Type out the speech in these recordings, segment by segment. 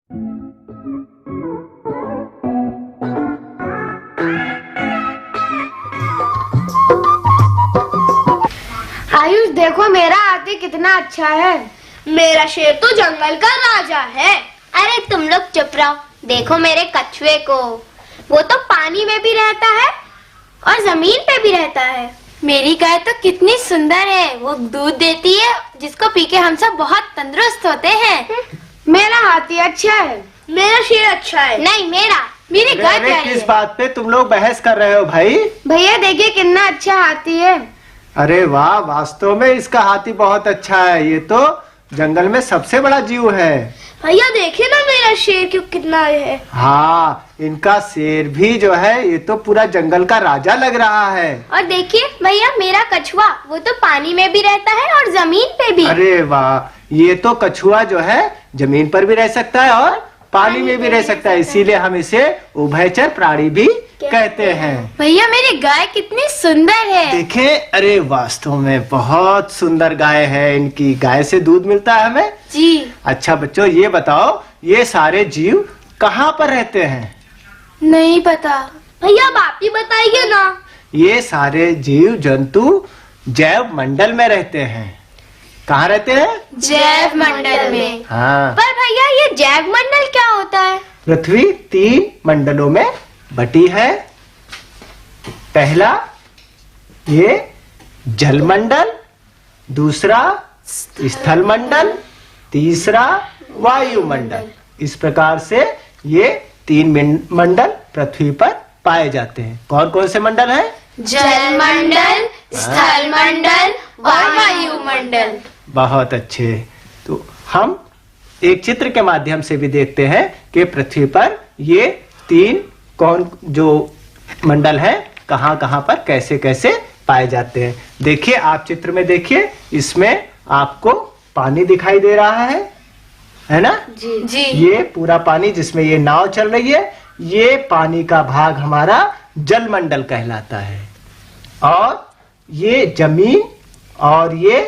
आयुष देखो मेरा हाथी कितना अच्छा है। मेरा शेर तो जंगल का राजा है। अरे तुम लोग चुप रहो, देखो मेरे कछुए को, वो तो पानी में भी रहता है और जमीन पे भी रहता है। मेरी गाय तो कितनी सुंदर है, वो दूध देती है जिसको पी के हम सब बहुत तंदुरुस्त होते हैं। मेरा हाथी अच्छा है। मेरा शेर अच्छा है। नहीं मेरी गाय प्यारी किस है। बात पे तुम लोग बहस कर रहे हो भाई? भैया देखिए कितना अच्छा हाथी है। अरे वाह, वास्तव में इसका हाथी बहुत अच्छा है। ये तो जंगल में सबसे बड़ा जीव है। भैया देखिए ना मेरा शेर क्यों कितना है। हाँ, इनका शेर भी जो है ये तो पूरा जंगल का राजा लग रहा है। और देखिए भैया मेरा कछुआ, वो तो पानी में भी रहता है और जमीन पे भी। अरे वाह, ये तो कछुआ जो है जमीन पर भी रह सकता है और पानी में भी रह सकता है, इसीलिए हम इसे उभयचर प्राणी भी कहते हैं। भैया मेरी गाय कितनी सुंदर है। देखें, अरे वास्तव में बहुत सुंदर गाय है। इनकी गाय से दूध मिलता है हमें। जी। अच्छा बच्चों, ये बताओ ये सारे जीव कहाँ पर रहते हैं? नहीं पता। भैया आप ही बताइए ना। ये सारे जीव जंतु जैव मंडल में रहते हैं। कहाँ रहते हैं? जैव मंडल में। हाँ। पर भैया ये जैव मंडल क्या होता है? पृथ्वी 3 मंडलों में बटी है। पहला ये जल मंडल, दूसरा स्थल मंडल, तीसरा वायु मंडल। इस प्रकार से ये 3 मंडल पृथ्वी पर पाए जाते हैं। कौन कौन से मंडल हैं? जल मंडल, स्थल मंडल और वायु मंडल। बहुत अच्छे। तो हम एक चित्र के माध्यम से भी देखते हैं कि पृथ्वी पर ये 3 कौन जो मंडल है कहाँ कहाँ पर कैसे कैसे पाए जाते हैं। देखिए, आप चित्र में देखिए, इसमें आपको पानी दिखाई दे रहा है ना? जी। ये पूरा पानी जिसमें ये नाव चल रही है, ये पानी का भाग हमारा जल मंडल कहलाता है। और ये जमीन और ये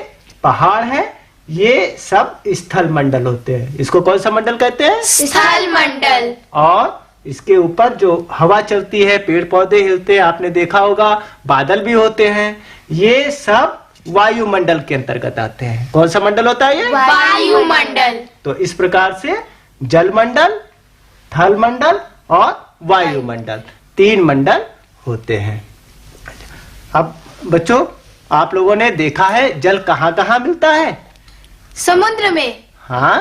पहाड़ है, ये सब स्थल मंडल होते हैं। इसको कौन सा मंडल कहते हैं? स्थल मंडल। और इसके ऊपर जो हवा चलती है, पेड़ पौधे हिलते हैं, आपने देखा होगा, बादल भी होते हैं, ये सब वायुमंडल के अंतर्गत आते हैं। कौन सा मंडल होता है ये? वायुमंडल। तो इस प्रकार से जल मंडल, थल मंडल और वायुमंडल 3 मंडल होते हैं। अब बच्चों, आप लोगों ने देखा है जल कहाँ कहाँ मिलता है? समुद्र में। हाँ।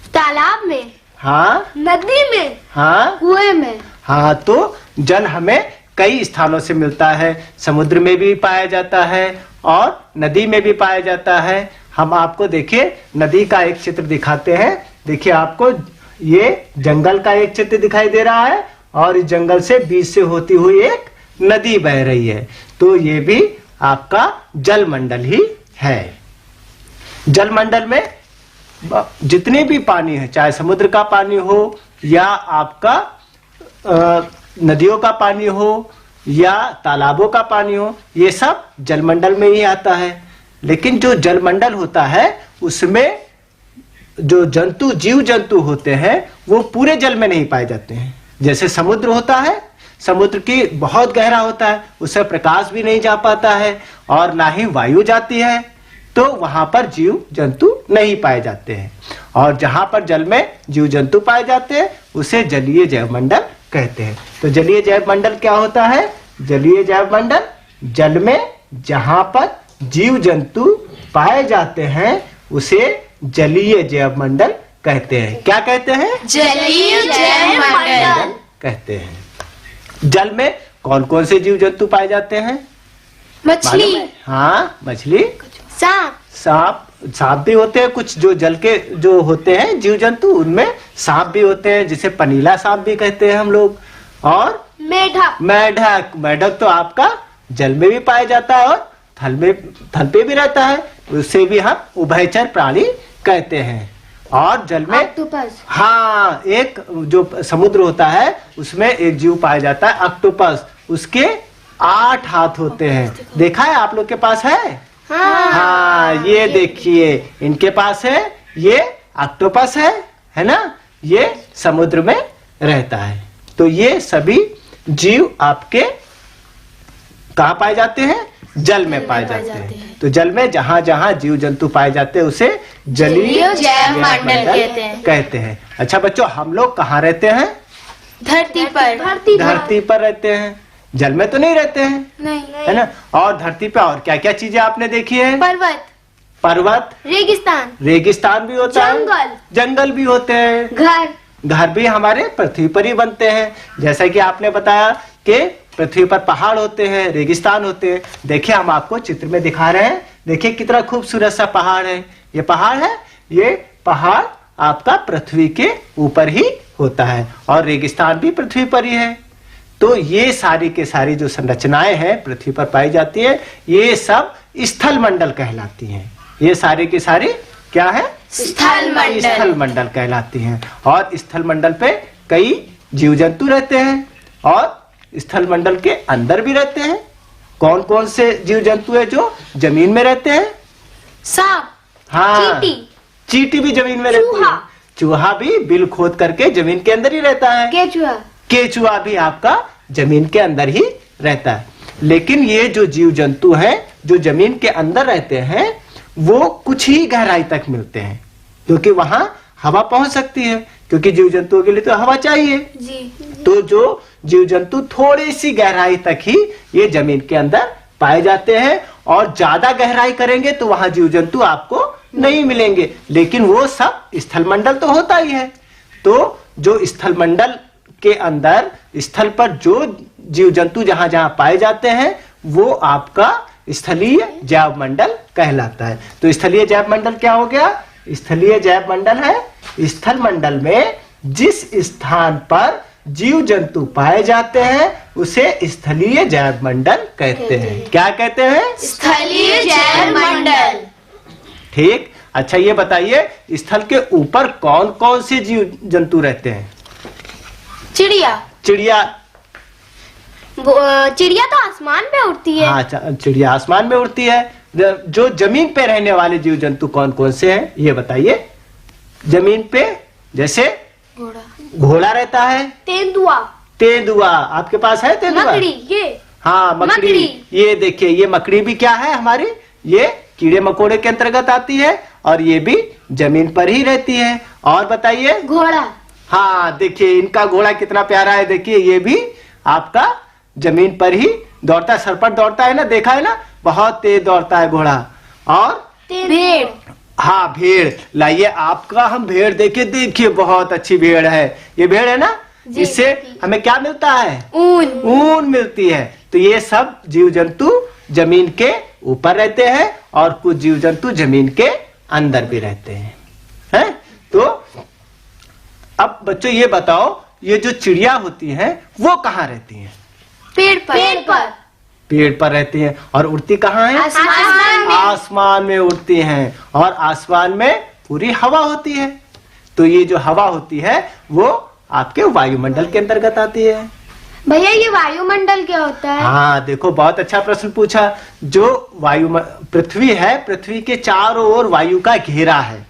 तालाब में। हाँ। नदी में। हाँ। कुएं में। हाँ, तो जल हमें कई स्थानों से मिलता है। समुद्र में भी पाया जाता है और नदी में भी पाया जाता है। हम आपको देखिए नदी का एक चित्र दिखाते हैं। देखिए, आपको ये जंगल का एक चित्र दिखाई दे रहा है और इस जंगल से बीच से होती हुई एक नदी बह रही है। तो ये भी आपका जल मंडल ही है। जल मंडल में जितने भी पानी है, चाहे समुद्र का पानी हो या आपका नदियों का पानी हो या तालाबों का पानी हो, ये सब जलमंडल में ही आता है। लेकिन जो जलमंडल होता है उसमें जो जंतु, जीव जंतु होते हैं वो पूरे जल में नहीं पाए जाते हैं। जैसे समुद्र होता है, समुद्र की बहुत गहरा होता है, उससे प्रकाश भी नहीं जा पाता है और ना ही वायु जाती है, तो वहां पर जीव जंतु नहीं पाए जाते हैं। और जहां पर जल में जीव जंतु पाए जाते हैं उसे जलीय जैव मंडल कहते हैं। तो जलीय जैव मंडल क्या होता है? जलीय जैव मंडल जल में जहां पर जीव जंतु पाए जाते हैं उसे जलीय जैव मंडल कहते हैं। क्या कहते हैं? जलीय जैव मंडल कहते हैं। जल में कौन कौन से जीव जंतु पाए जाते हैं? मछली। हाँ, मछली, सांप सांप भी होते हैं। कुछ जो जल के जो होते हैं जीव जंतु, उनमें सांप भी होते हैं, जिसे पनीला सांप भी कहते हैं हम लोग। और मेढक। मेढक तो आपका जल में भी पाया जाता है और थल पे भी रहता है, उससे भी हम उभयचर प्राणी कहते हैं। और जल में ऑक्टोपस। हाँ, एक जो समुद्र होता है उसमें एक जीव पाया जाता है ऑक्टोपस। उसके 8 हाथ होते हैं। देखा है आप लोग के पास है? हाँ, ये देखिए इनके पास है, ये ऑक्टोपस है ना? ये समुद्र में रहता है। तो ये सभी जीव आपके कहाँ पाए जाते हैं? जल में पाए जाते हैं। तो जल में जहाँ जहाँ जीव जंतु पाए जाते हैं उसे जलीय जैव मंडल कहते हैं। अच्छा बच्चों, हम लोग कहाँ रहते हैं? धरती पर। धरती पर रहते हैं, जल में तो नहीं रहते हैं, नहीं। है ना। और धरती पे और क्या क्या चीजें आपने देखी है? पर्वत, पर्वत, रेगिस्तान भी होता है, जंगल भी होते हैं, घर भी हमारे पृथ्वी पर ही बनते हैं। जैसा कि आपने बताया कि पृथ्वी पर पहाड़ होते हैं, रेगिस्तान होते हैं। देखिए हम आपको चित्र में दिखा रहे हैं, देखिए कितना खूबसूरत सा पहाड़ है। ये पहाड़ है, ये पहाड़ आपका पृथ्वी के ऊपर ही होता है और रेगिस्तान भी पृथ्वी पर ही है। तो ये सारी के सारी जो संरचनाएं हैं पृथ्वी पर पाई जाती है, ये सब स्थल मंडल कहलाती हैं। ये सारी की सारी क्या है? स्थल मंडल कहलाती हैं। और स्थल मंडल पे कई जीव जंतु रहते हैं और स्थल मंडल के अंदर भी रहते हैं। कौन कौन से जीव जंतु है जो जमीन में रहते हैं? सांप, हाँ, चींटी भी जमीन में रहती है। चूहा भी बिल खोद करके जमीन के अंदर ही रहता है। केचुआ भी आपका जमीन के अंदर ही रहता है। लेकिन ये जो जीव जंतु हैं जो जमीन के अंदर रहते हैं वो कुछ ही गहराई तक मिलते हैं, क्योंकि वहां हवा पहुंच सकती है, क्योंकि जीव जंतुओं के लिए तो हवा चाहिए जी। तो जो जीव जंतु थोड़ी सी गहराई तक ही ये जमीन के अंदर पाए जाते हैं और ज्यादा गहराई करेंगे तो वहां जीव जंतु आपको नहीं मिलेंगे। लेकिन वो सब स्थल मंडल तो होता ही है। तो जो स्थल मंडल के अंदर स्थल पर जो जीव जंतु जहां जहां पाए जाते हैं वो आपका स्थलीय जैव मंडल कहलाता है। तो स्थलीय जैव मंडल क्या हो गया? स्थलीय जैव मंडल है स्थल मंडल में जिस स्थान पर जीव जंतु पाए जाते हैं उसे स्थलीय जैव मंडल कहते हैं। क्या कहते हैं? स्थलीय जैव मंडल। ठीक। अच्छा ये बताइए, स्थल के ऊपर कौन कौन से जीव जंतु रहते हैं? चिड़िया तो आसमान पे उड़ती है। हाँ, चिड़िया आसमान में उड़ती है। जो जमीन पे रहने वाले जीव जंतु कौन कौन से हैं ये बताइए। जमीन पे जैसे घोड़ा रहता है, तेंदुआ आपके पास है? तेंदुआ, मकड़ी, ये हाँ मकड़ी। ये देखिए, ये मकड़ी भी क्या है हमारी? ये कीड़े मकोड़े के अंतर्गत आती है और ये भी जमीन पर ही रहती है। और बताइए। घोड़ा, हाँ देखिए इनका घोड़ा कितना प्यारा है। देखिए ये भी आपका जमीन पर ही दौड़ता है, सर पर दौड़ता है ना, देखा है ना, बहुत तेज दौड़ता है घोड़ा। और भेड़, हाँ भेड़, लाइए आपका हम भेड़ देखिए बहुत अच्छी भेड़ है। ये भेड़ है ना, इससे हमें क्या मिलता है? ऊन मिलती है। तो ये सब जीव जंतु जमीन के ऊपर रहते हैं और कुछ जीव जंतु जमीन के अंदर भी रहते हैं। तो अब बच्चों ये बताओ, ये जो चिड़िया होती हैं वो कहाँ रहती हैं? पेड़ पर रहती हैं। और उड़ती कहाँ है? आसमान में उड़ती हैं। और आसमान में पूरी हवा होती है। तो ये जो हवा होती है वो आपके वायुमंडल के अंतर्गत आती है। भैया ये वायुमंडल क्या होता है? हाँ देखो, बहुत अच्छा प्रश्न पूछा। जो पृथ्वी है, पृथ्वी के चारों ओर वायु का घेरा है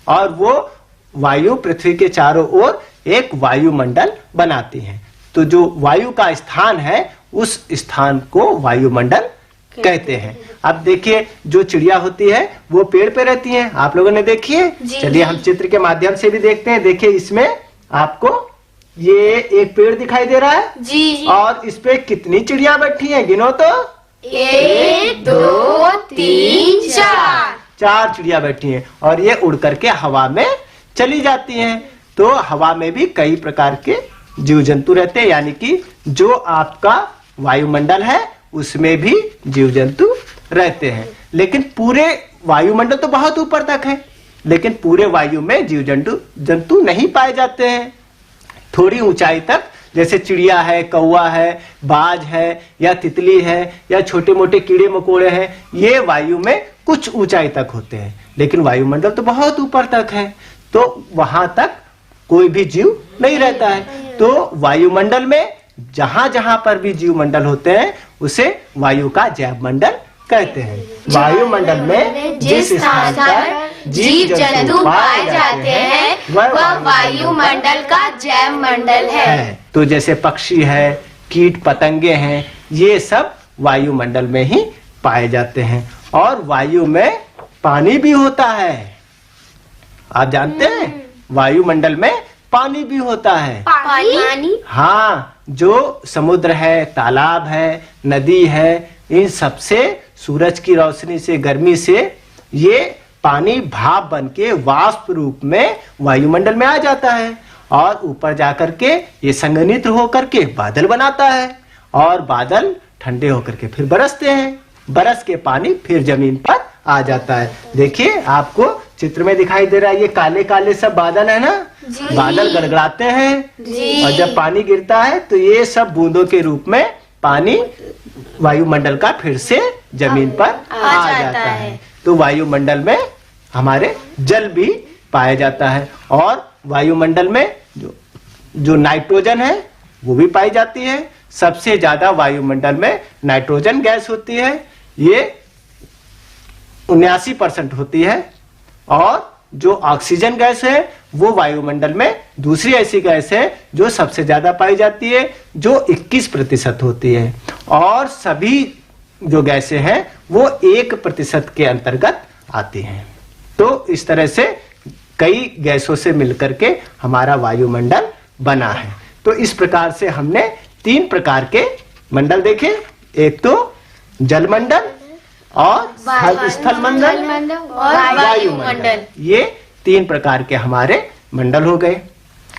और वो वायु पृथ्वी के चारों ओर एक वायुमंडल बनाती है। तो जो वायु का स्थान है उस स्थान को वायुमंडल कहते हैं। अब देखिए, जो चिड़िया होती है वो पेड़ पे रहती है, आप लोगों ने देखी है। चलिए हम चित्र के माध्यम से भी देखते हैं। देखिए इसमें आपको ये एक पेड़ दिखाई दे रहा है जी। और इस पे कितनी चिड़िया बैठी हैं? गिनो तो। 1 2 3 4 4 चिड़िया बैठी हैं और ये उड़ करके हवा में चली जाती हैं। तो हवा में भी कई प्रकार के जीव जंतु रहते हैं, यानी कि जो आपका वायुमंडल है उसमें भी जीव जंतु रहते हैं। लेकिन पूरे वायुमंडल तो बहुत ऊपर तक है, लेकिन पूरे वायु में जीव जंतु नहीं पाए जाते हैं। थोड़ी ऊंचाई तक, जैसे चिड़िया है, कौवा है, बाज है या तितली है या छोटे मोटे कीड़े मकोड़े हैं, ये वायु में कुछ ऊंचाई तक होते हैं। लेकिन वायुमंडल तो बहुत ऊपर तक है, तो वहां तक कोई भी जीव नहीं रहता है। तो वायुमंडल में जहां जहां पर भी जीव मंडल होते हैं उसे वायु का जैव मंडल कहते हैं। वायुमंडल में जिस स्थान पर जीव जंतु पाए जाते हैं वह वायुमंडल का जैव मंडल है। तो जैसे पक्षी है, कीट पतंगे हैं, ये सब वायुमंडल में ही पाए जाते हैं। और वायु में पानी भी होता है। आप जानते हैं वायुमंडल में पानी भी होता है। पानी? हाँ, जो समुद्र है, तालाब है, नदी है, इन सब से सूरज की रोशनी से, गर्मी से ये पानी भाप बन के वाष्प रूप में वायुमंडल में आ जाता है और ऊपर जाकर के ये संघनित होकर के बादल बनाता है और बादल ठंडे होकर के फिर बरसते हैं। बरस के पानी फिर जमीन पर आ जाता है। देखिए, आपको चित्र में दिखाई दे रहा है, ये काले काले सब बादल है ना, बादल गड़गड़ाते हैं और जब पानी गिरता है तो ये सब बूंदों के रूप में पानी वायुमंडल का फिर से जमीन पर आ जाता है। तो वायुमंडल में हमारे जल भी पाया जाता है और वायुमंडल में जो नाइट्रोजन है वो भी पाई जाती है। सबसे ज्यादा वायुमंडल में नाइट्रोजन गैस होती है, ये 79% होती है। और जो ऑक्सीजन गैस है वो वायुमंडल में दूसरी ऐसी गैस है जो सबसे ज्यादा पाई जाती है, जो 21% होती है। और सभी जो गैसें हैं वो 1% के अंतर्गत आती हैं। तो इस तरह से कई गैसों से मिलकर के हमारा वायुमंडल बना है। तो इस प्रकार से हमने 3 प्रकार के मंडल देखे। एक तो जलमंडल और स्थल मंडल और वायुमंडल। ये 3 प्रकार के हमारे मंडल हो गए।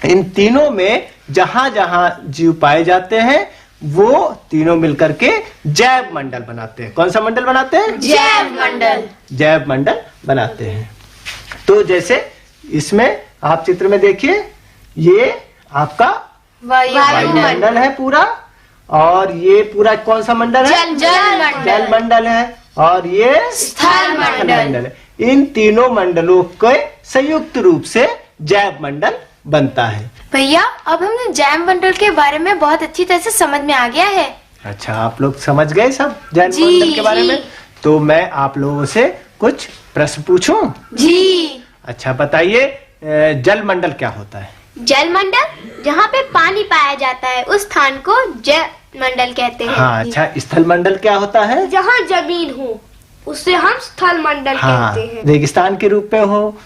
इन तीनों में जहां जहां जीव पाए जाते हैं वो तीनों मिलकर के जैव मंडल बनाते हैं। कौन सा मंडल बनाते हैं? जैव मंडल। जैव मंडल बनाते हैं। तो जैसे इसमें आप चित्र में देखिए, ये आपका वायुमंडल है पूरा, और ये पूरा कौन सा मंडल है? जल मंडल है, और ये स्थल मंडल है। इन तीनों मंडलों के संयुक्त रूप से जैव मंडल बनता है। भैया, अब हमने जैव मंडल के बारे में बहुत अच्छी तरह से समझ में आ गया है। अच्छा, आप लोग समझ गए सब जैव मंडल के बारे में? तो मैं आप लोगों से कुछ प्रश्न पूछूं? जी। अच्छा, बताइए, जल मंडल क्या होता है? जल मंडल जहाँ पे पानी पाया जाता है उस स्थान को जल मंडल कहते हैं। हाँ, अच्छा, स्थल मंडल क्या होता है? जहाँ जमीन हो उसे हम स्थल मंडल हाँ, कहते हैं। रेगिस्तान के रूप में हो,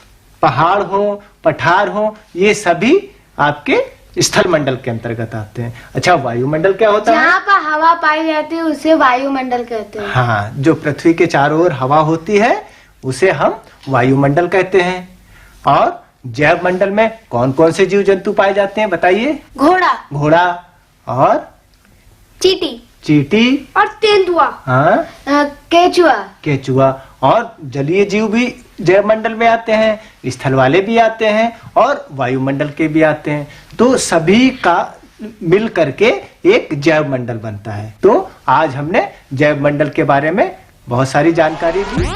पहाड़ हो, पठार हो, ये सभी आपके स्थल मंडल के अंतर्गत आते हैं। अच्छा, वायुमंडल क्या होता है? जहाँ पर हवा पाई जाती है उसे वायुमंडल कहते हैं। हाँ, जो पृथ्वी के चारों ओर हवा होती है उसे हम वायुमंडल कहते हैं। और जैव मंडल में कौन कौन से जीव जंतु पाए जाते हैं, बताइए? घोड़ा और चींटी और तेंदुआ। हाँ, केचुआ। और जलीय जीव भी जैव मंडल में आते हैं, स्थल वाले भी आते हैं और वायुमंडल के भी आते हैं। तो सभी का मिल करके एक जैव मंडल बनता है। तो आज हमने जैव मंडल के बारे में बहुत सारी जानकारी दी।